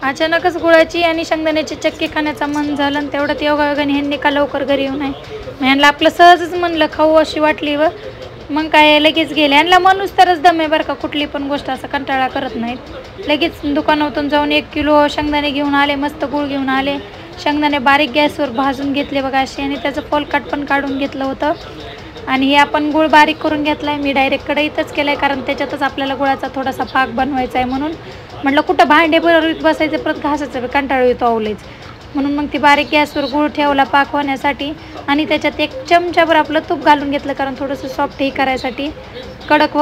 अचानकच गुळाची आणि शेंगदाण्याची चक्की खाण्याचा मन झालं आणि तेवढ्यात योगायोगाने ह्यांनी का लवकर घरी येऊ नये. मग ह्यांना आपलं सहजच म्हणलं खाऊ अशी वाटली व मग काय लगेच गेले. ह्यांना माणूस तरच दम आहे बरं का, कुठली पण गोष्ट असं कंटाळा करत नाहीत. लगेच दुकानातून जाऊन 1 किलो शेंगदाणे घेऊन आले, मस्त गुळ घेऊन आले. शेंगदाणे बारीक गॅसवर भाजून घेतले बघा असे आणि त्याचं फोलकाट पण काढून घेतलं होतं. आणि हे आपण गुळ बारीक करून घेतला आहे. मी डायरेक्ट कढईतच केलं आहे कारण त्याच्यातच आपल्याला गुळाचा थोडासा पाक बनवायचा आहे. म्हणून म्हटलं कुठं भांडे भरत बसायचं परत घासायचं कंटाळा येतो आवलेच. म्हणून मग ती बारीक गॅसवर गुळ ठेवला पाक होण्यासाठी आणि त्याच्यात 1 चमचाभर आपलं तूप घालून घेतलं कारण थोडंसं सॉफ्ट हे करायसाठी. कडक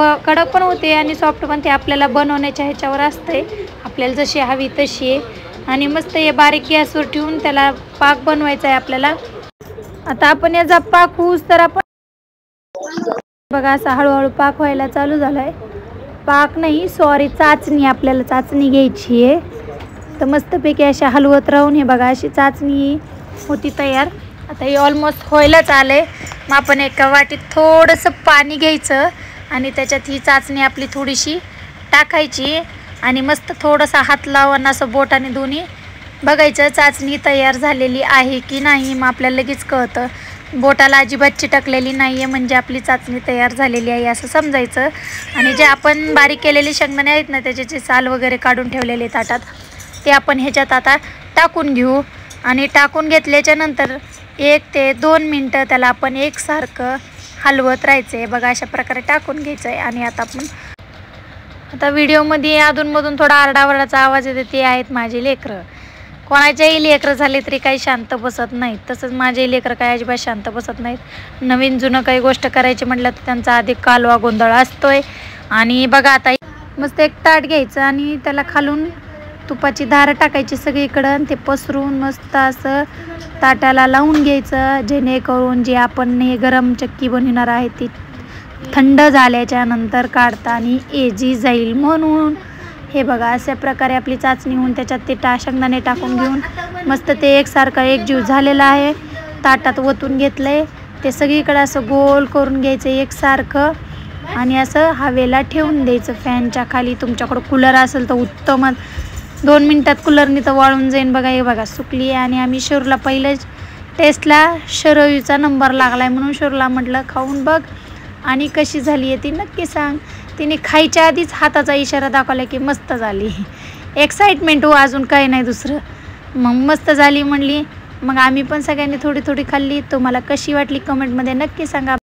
पण होते आणि सॉफ्ट पण ते आपल्याला बनवण्याच्या ह्याच्यावर असते, आपल्याला जशी हवी तशी आहे. आणि मस्त हे बारीक गॅसवर ठेवून त्याला पाक बनवायचा आहे आपल्याला. आता आपण याचा पाक होऊस तर आपण बघा असा हळूहळू पाक व्हायला चालू झाला आहे. पाक नाही सॉरी चाचणी, आपल्याला चाचणी घ्यायची आहे. तर मस्तपैकी अशा हलवत राहून हे बघा अशी चाचणी होती तयार. आता हे ऑलमोस्ट व्हायलाच आलं आहे. मग आपण एका वाटीत थोडंसं पाणी घ्यायचं आणि त्याच्यात ही चाचणी आपली थोडीशी टाकायची आणि मस्त थोडासा हात लावून असं बोटाने दोन्ही बघायचं चाचणी तयार झालेली आहे की नाही. मग आपल्याला लगेच कळतं. बोटाला अजिबात चिटकलेली नाही आहे म्हणजे आपली चाचणी तयार झालेली आहे असं समजायचं. आणि जे आपण बारीक केलेले शेंगदाणे आहेत ना त्याचे जे साल वगैरे काढून ठेवलेले ताटात ते आपण ह्याच्यात आता टाकून घेऊ. आणि टाकून घेतल्याच्या नंतर 1 ते 2 मिनटं त्याला आपण एकसारखं हलवत राहायचं आहे बघा अशा प्रकारे टाकून घ्यायचं आहे. आणि आता व्हिडिओमध्ये अधूनमधून थोडा आरडाओरडाचा आवाज येते, ते आहेत माझे लेकरं. कोणाच्याही लेकरं झाले तरी काही शांत बसत नाहीत, तसंच माझे लेकरं काही अजिबात शांत बसत नाहीत. नवीन जुनं काही गोष्ट करायची म्हटलं तर त्यांचा अधिक कालवा गोंधळ असतोय. आणि बघा आता मस्त एक ताट घ्यायचं आणि त्याला खालून तुपाची धार टाकायची सगळीकडं आणि ते पसरून मस्त असं ताटाला लावून घ्यायचं जेणेकरून जे आपण हे गरम चक्की बनवणार आहे ती थंड झाल्याच्या नंतर काढताना एजी जाईल. म्हणून हे बघा अशा प्रकारे आपली चाचणी होऊन त्याच्यात ते शेंगदाणे टाकून घेऊन मस्त ते एकसारखा एकजीव झालेला आहे. ताटात ओतून घेतलं आहे ते सगळीकडे असं गोल करून घ्यायचं एकसारखं आणि असं हवेला ठेवून द्यायचं फॅनच्या खाली. तुमच्याकडं कूलर असेल तर उत्तमच, 2 मिनटात कूलरनी तर वाळून जाईन बघा. हे बघा सुकली आहे. आणि आम्ही शरूला पहिलेच टेस्टला शरयूचा नंबर लागला आहे म्हणून शरूला म्हटलं खाऊन बघ आणि कशी झाली आहे ती नक्की सांग. तिने खायच्या आधीच हाताचा इशारा दाखवला की मस्त झाली. एक्साइटमेंट हो, अजून काही नाही दुसरं. मग मस्त झाली म्हणली. मग आम्ही पण सगळ्यांनी थोडी थोडी खाल्ली. तुम्हाला कशी वाटली कमेंटमध्ये नक्की सांगा.